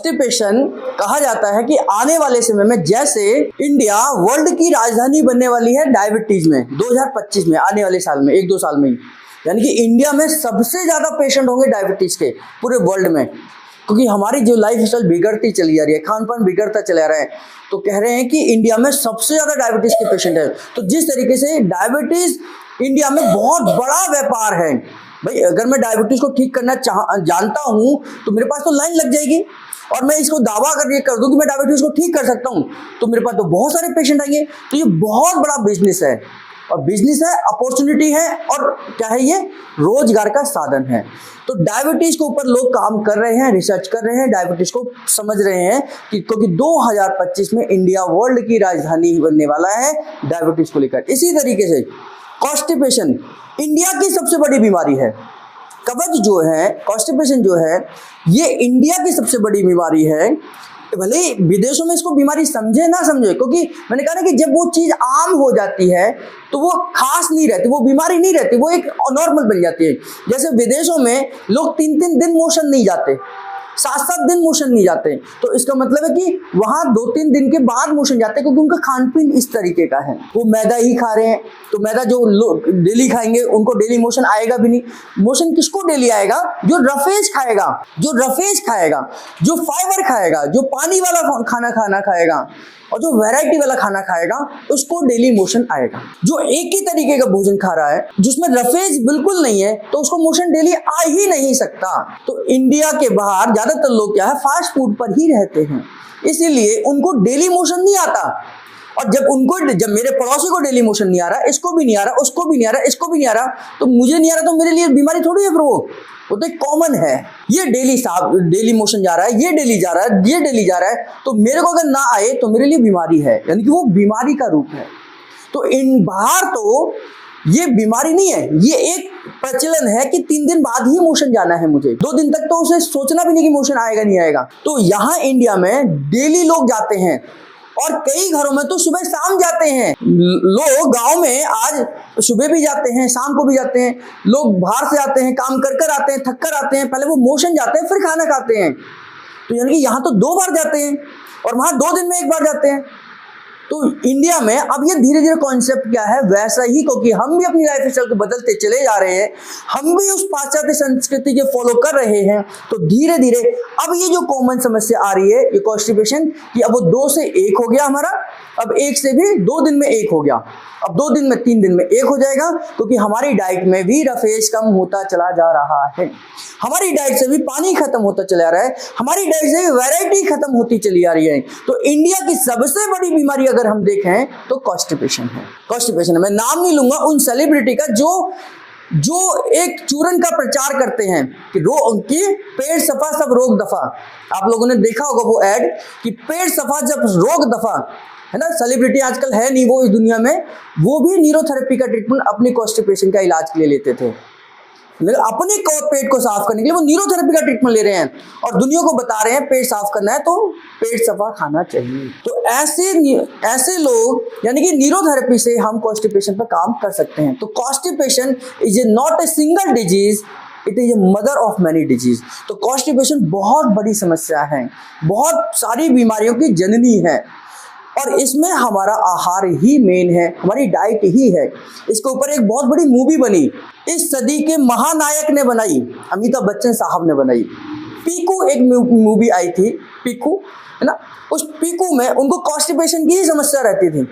Constipation कहा जाता है कि आने वाले समय में जैसे इंडिया वर्ल्ड की राजधानी बनने वाली है डायबिटीज में 2025 में, आने वाले साल में, 1-2 साल में ही, यानी कि इंडिया में सबसे ज्यादा पेशेंट होंगे डायबिटीज के पूरे वर्ल्ड में, क्योंकि हमारी जो लाइफ स्टाइल बिगड़ती चली जा रही है, खान पान बिगड़ता चला रहा है, तो कह रहे हैं कि इंडिया में सबसे ज्यादा डायबिटीज के पेशेंट है। तो जिस तरीके से डायबिटीज इंडिया में बहुत बड़ा व्यापार है भाई, अगर मैं डायबिटीज को ठीक करना जानता हूं तो मेरे पास तो लाइन लग जाएगी, और मैं इसको दावा करके कर दूं कि मैं डायबिटीज को ठीक कर सकता हूं तो मेरे पास तो बहुत सारे पेशेंट आएंगे। तो ये बहुत बड़ा बिजनेस है, और बिजनेस है, अपॉर्चुनिटी है, और क्या है, ये रोजगार का साधन है। तो डायबिटीज के ऊपर लोग काम कर रहे हैं, रिसर्च कर रहे हैं, डायबिटीज को समझ रहे हैं कि क्योंकि 2025 में इंडिया वर्ल्ड की राजधानी बनने वाला है डायबिटीज को लेकर। इसी तरीके से कॉन्स्टिपेशन इंडिया की सबसे बड़ी बीमारी है। कब्ज जो है, कॉन्स्टिपेशन जो है, ये इंडिया की सबसे बड़ी बीमारी है। भले विदेशों में इसको बीमारी समझे ना समझे, क्योंकि मैंने कहा ना कि जब वो चीज आम हो जाती है तो वो खास नहीं रहती, वो बीमारी नहीं रहती, वो एक नॉर्मल बन जाती है। जैसे विदेशों में लोग 3-3 दिन मोशन नहीं जाते, 7-7 दिन मोशन नहीं जाते, तो इसका मतलब है कि वहां 2-3 दिन के बाद मोशन जाते हैं, क्योंकि उनका खान पीन इस तरीके का है। वो मैदा ही खा रहे हैं, तो मैदा जो लोग डेली खाएंगे उनको डेली मोशन आएगा भी नहीं। मोशन किसको डेली आएगा? जो रफेज खाएगा, जो फाइबर खाएगा, जो पानी वाला खाना खाएगा, और जो वैरायटी वाला खाना खाएगा उसको डेली मोशन आएगा। जो एक ही तरीके का भोजन खा रहा है जिसमें रफेज बिल्कुल नहीं है तो उसको मोशन डेली आ ही नहीं सकता। तो इंडिया के बाहर ज्यादातर लोग क्या है, फास्ट फूड पर ही रहते हैं, इसीलिए उनको डेली मोशन नहीं आता। और जब मेरे पड़ोसी को डेली मोशन नहीं आ रहा, इसको भी नहीं आ रहा, उसको भी नहीं आ रहा, इसको भी नहीं आ रहा, तो मुझे नहीं आ रहा तो मेरे लिए बीमारी थोड़ी है। फिर वो तो एक कॉमन है। ये डेली मोशन जा रहा है, ये डेली जा रहा है, ये डेली जा रहा है, तो मेरे को अगर ना आए तो मेरे लिए बीमारी है, यानी कि वो बीमारी का रूप है। तो इन बाहर तो ये बीमारी नहीं है, ये एक प्रचलन है कि 3 दिन बाद ही मोशन जाना है मुझे, 2 दिन तक तो उसे सोचना भी नहीं कि मोशन आएगा नहीं आएगा। तो यहाँ इंडिया में डेली लोग जाते हैं, और कई घरों में तो सुबह शाम जाते हैं। लोग गांव में आज सुबह भी जाते हैं, शाम को भी जाते हैं। लोग बाहर से आते हैं, काम कर आते हैं, थक कर आते हैं, पहले वो मोशन जाते हैं, फिर खाना खाते हैं। तो यानी कि यहाँ तो 2 बार जाते हैं, और वहां 2 दिन में 1 बार जाते हैं। तो इंडिया में अब ये धीरे धीरे कॉन्सेप्ट क्या है, वैसा ही, क्योंकि हम भी अपनी लाइफ स्टाइल को बदलते चले जा रहे हैं, हम भी उस पाश्चात्य संस्कृति के फॉलो कर रहे हैं। तो धीरे धीरे अब ये जो कॉमन समस्या आ रही है, ये कॉन्स्टिपेशन, कि अब वो 2 से 1 हो गया हमारा, अब 1 से भी 2 दिन में 1 हो गया, अब 2 दिन में 3 दिन में 1 हो जाएगा, क्योंकि हमारी डाइट में भी रफेज कम होता चला जा रहा है, हमारी डाइट से भी पानी खत्म होता चला रहा है, हमारी डाइट से भी वैरायटी खत्म होती चली आ रही है। तो इंडिया की सबसे बड़ी बीमारी अगर हम देखें तो कॉन्स्टिपेशन है। कॉन्स्टिपेशन, मैं नाम नहीं लूंगा उन सेलिब्रिटी का जो एक चूरन का प्रचार करते हैं कि पेट सफा सब रोग दफा। आप लोगों ने देखा होगा वो ऐड कि पेट सफा जब रोग दफा, है ना। सेलिब्रिटी आजकल है नहीं वो इस दुनिया में, वो भी न्यूरोथेरेपी का ट्रीटमेंट अपने कॉन्स्टिपेशन का इलाज के लिए लेते थे, लेकिन अपने पेट को साफ करने के लिए वो न्यूरोथेरेपी का ट्रीटमेंट ले रहे हैं, और दुनिया को बता रहे हैं पेट साफ करना है तो पेट सफा खाना चाहिए। तो ऐसे लोग, यानी कि न्यूरोथेरेपी से हम कॉन्स्टिपेशन पर काम कर सकते हैं। तो constipation is not a single disease, it is a mother of many disease. तो कॉन्स्टिपेशन बहुत बड़ी समस्या है, बहुत सारी बीमारियों की जननी है, और इसमें हमारा आहार ही मेन है, हमारी डाइट ही है। इसके ऊपर एक बहुत बड़ी मूवी बनी, इस सदी के महानायक ने बनाई, अमिताभ बच्चन साहब ने बनाई। पीकू एक मूवी आई थी, पीकू, है ना। उस पीकू में उनको कॉन्स्टिपेशन की ही समस्या रहती थी,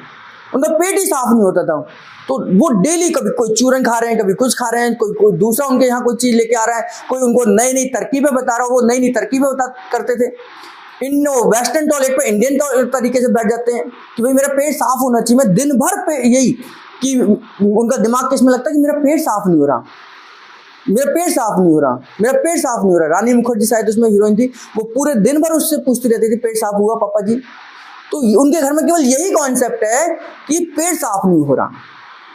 उनका पेट ही साफ नहीं होता था। तो वो डेली कभी कोई चूरन खा रहे हैं, कभी कुछ खा रहे हैं, कोई दूसरा उनके यहाँ कोई चीज लेके आ रहा है, कोई उनको नई नई तरकीबें बता रहा है, वो नई नई तरकीबें करते थे। इन वेस्टर्न टॉयलेट पे इंडियन तरीके से बैठ जाते हैं कि भाई मेरा पेट साफ होना चाहिए। मैं दिन भर यही कि उनका दिमाग किसमें लगता है कि मेरा पेट साफ नहीं हो रहा, मेरा पेट साफ नहीं हो रहा, मेरा पेट साफ नहीं हो रहा। रानी मुखर्जी शायद उसमें हीरोइन थी, वो पूरे दिन भर उससे पूछती रहती थी पेट साफ हुआ पापा जी। तो उनके घर में केवल यही कॉन्सेप्ट है कि पेट साफ नहीं हो रहा।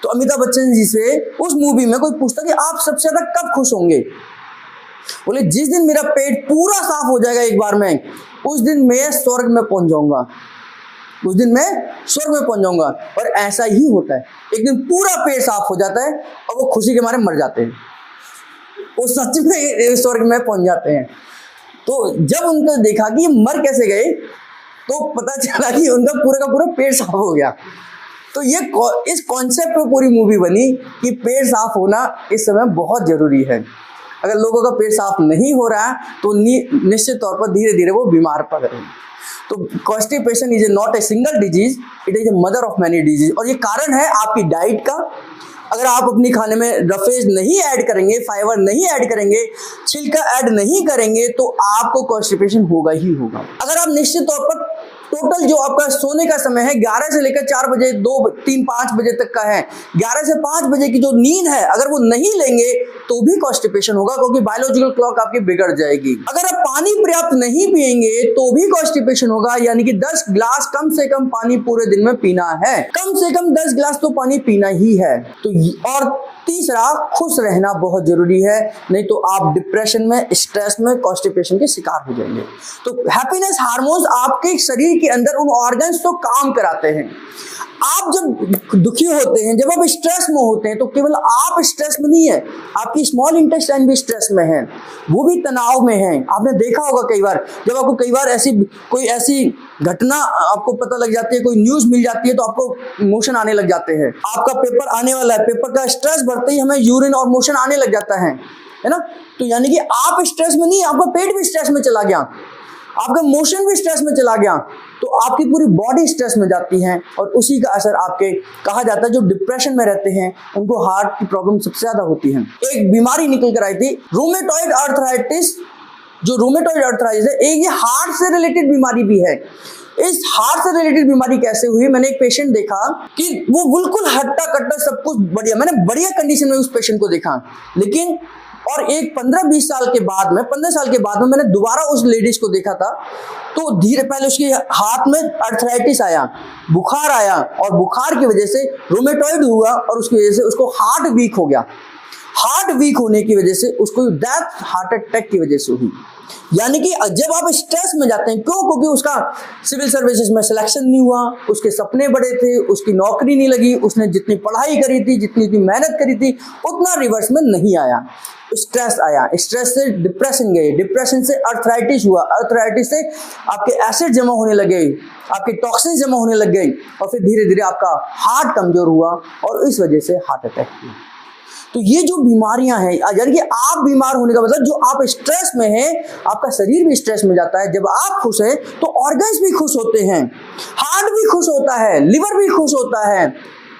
तो अमिताभ बच्चन जी से उस मूवी में कोई पूछता कि आप सबसे ज्यादा कब खुश होंगे, बोले जिस दिन मेरा पेट पूरा साफ हो जाएगा एक बार में, उस दिन मैं स्वर्ग में पहुंच जाऊंगा, उस दिन मैं स्वर्ग में पहुंच जाऊंगा। और ऐसा ही होता है, एक दिन पूरा पेट साफ हो जाता है और वो खुशी के मारे मर जाते हैं, वो सच में स्वर्ग में पहुंच जाते हैं। तो जब उनको देखा कि ये मर कैसे गए, तो पता चला कि उनका पूरा का पूरा पेट साफ हो गया। तो ये इस कॉन्सेप्ट पे पूरी मूवी बनी कि पेट साफ होना इस समय बहुत जरूरी है। अगर लोगों का पेट साफ नहीं हो रहा है तो निश्चित तौर पर धीरे धीरे वो बीमार पड़ रहे हैं। तो constipation is not a single disease, it is a mother of many disease. और ये कारण है आपकी डाइट का। अगर आप अपनी खाने में रफेज नहीं ऐड करेंगे, फाइबर नहीं ऐड करेंगे, छिलका ऐड नहीं करेंगे, तो आपको कॉन्स्टिपेशन होगा ही होगा। अगर आप निश्चित तौर पर टोटल जो आपका सोने का समय है 11 से लेकर 4 बजे, 2, 3, 5 बजे तक का है, 11 से 5 बजे की जो नींद है अगर वो नहीं लेंगे तो भी कॉन्स्टिपेशन होगा, क्योंकि बायोलॉजिकल क्लॉक आपकी बिगड़ जाएगी। अगर आप पानी पर्याप्त नहीं पिएंगे तो भी कॉन्स्टिपेशन होगा, यानी कि 10 ग्लास कम से कम पानी पूरे दिन में पीना है। कम से कम 10 ग्लास तो पानी पीना ही है। तो और तीसरा, खुश रहना बहुत जरूरी है, नहीं तो आप डिप्रेशन में, स्ट्रेस में, कॉन्स्टिपेशन के शिकार हो जाएंगे। तो हैप्पीनेस हार्मोन्स आपके शरीर के अंदर उन ऑर्गन्स को काम कराते हैं। आप जब दुखी होते हैं, जब आप स्ट्रेस में होते हैं, तो केवल आप स्ट्रेस में नहीं है, आपकी स्मॉल इंटेस्टाइन भी स्ट्रेस में है, वो भी तनाव में है। आपने देखा होगा कई बार, जब आपको कई बार कोई ऐसी घटना आपको पता लग जाती है, कोई न्यूज मिल जाती है, तो आपको मोशन आने लग जाते हैं। आपका पेपर आने वाला है, पेपर का स्ट्रेस बढ़ते ही हमें यूरिन और मोशन आने लग जाता है ना। तो यानी कि आप स्ट्रेस में नहीं, आपका पेट भी स्ट्रेस में चला गया, आपका मोशन भी स्ट्रेस में चला गया, तो आपकी पूरी बॉडी स्ट्रेस में जाती है। और उसी का असर आपके, कहा जाता है जो डिप्रेशन में रहते हैं उनको हार्ट की प्रॉब्लम सबसे ज्यादा होती है। एक बीमारी निकल कर आई थी, रूमेटॉइड आर्थराइटिस। जो रूमेटॉइड आर्थराइटिस है, एक ये हार्ट से रिलेटेड बीमारी भी है। इस हार्ट से रिलेटेड बीमारी कैसे हुई, मैंने एक पेशेंट देखा कि वो बिल्कुल हट्टा कट्टा सब कुछ बढ़िया, मैंने बढ़िया कंडीशन में उस पेशेंट को देखा, लेकिन और एक 15-20 साल के बाद में, 15 साल के बाद में मैंने दोबारा उस लेडीज को देखा था। तो धीरे पहले उसके हाथ में अर्थराइटिस आया, बुखार आया, और बुखार की वजह से रूमेटॉइड हुआ, और उसकी वजह से उसको हार्ट वीक हो गया। हार्ट वीक होने की वजह से उसको डेथ हार्ट अटैक की वजह से हुई। यानी कि जब आप स्ट्रेस में जाते हैं, क्यों? क्योंकि उसका सिविल सर्विसेज में सिलेक्शन नहीं हुआ, उसके सपने बड़े थे, उसकी नौकरी नहीं लगी, उसने जितनी पढ़ाई करी थी, जितनी मेहनत करी थी, उतना रिवर्स में नहीं आया, स्ट्रेस आया, स्ट्रेस से डिप्रेशन गए, डिप्रेशन से अर्थराइटिस हुआ, अर्थराइटिस से आपके एसिड जमा होने लगे, आपके टॉक्सिन जमा होने लग गई, और फिर धीरे धीरे आपका हार्ट कमजोर हुआ, और इस वजह से हार्ट अटैक हुआ। तो ये जो बीमारियां हैं, यानी कि आप बीमार होने का मतलब, जो आप स्ट्रेस में हैं, आपका शरीर भी स्ट्रेस में जाता है। जब आप खुश हैं तो ऑर्गन्स भी खुश होते हैं, हार्ट भी खुश होता है, लिवर भी खुश होता है,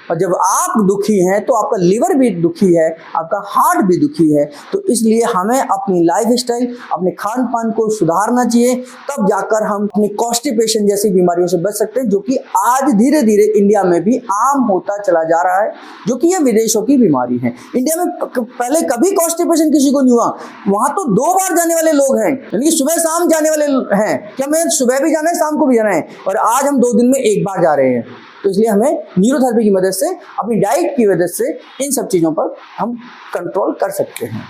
और जब आप दुखी हैं तो आपका लिवर भी दुखी है, आपका हार्ट भी दुखी है। तो इसलिए हमें अपनी लाइफस्टाइल, अपने खान पान को सुधारना चाहिए, तब जाकर हम अपनी कॉन्स्टिपेशन जैसी बीमारियों से बच सकते हैं, जो कि आज धीरे धीरे इंडिया में भी आम होता चला जा रहा है, जो कि ये विदेशों की बीमारी है। इंडिया में पहले कभी कॉन्स्टिपेशन किसी को नहीं हुआ। वहां तो 2 बार जाने वाले लोग हैं, यानी कि सुबह शाम जाने वाले हैं, क्या हमें सुबह भी जाना है, शाम को भी जाना है, और आज हम 2 दिन में 1 बार जा रहे हैं। तो इसलिए हमें न्यूरोथेरेपी की मदद से, अपनी डाइट की वजह से इन सब चीज़ों पर हम कंट्रोल कर सकते हैं।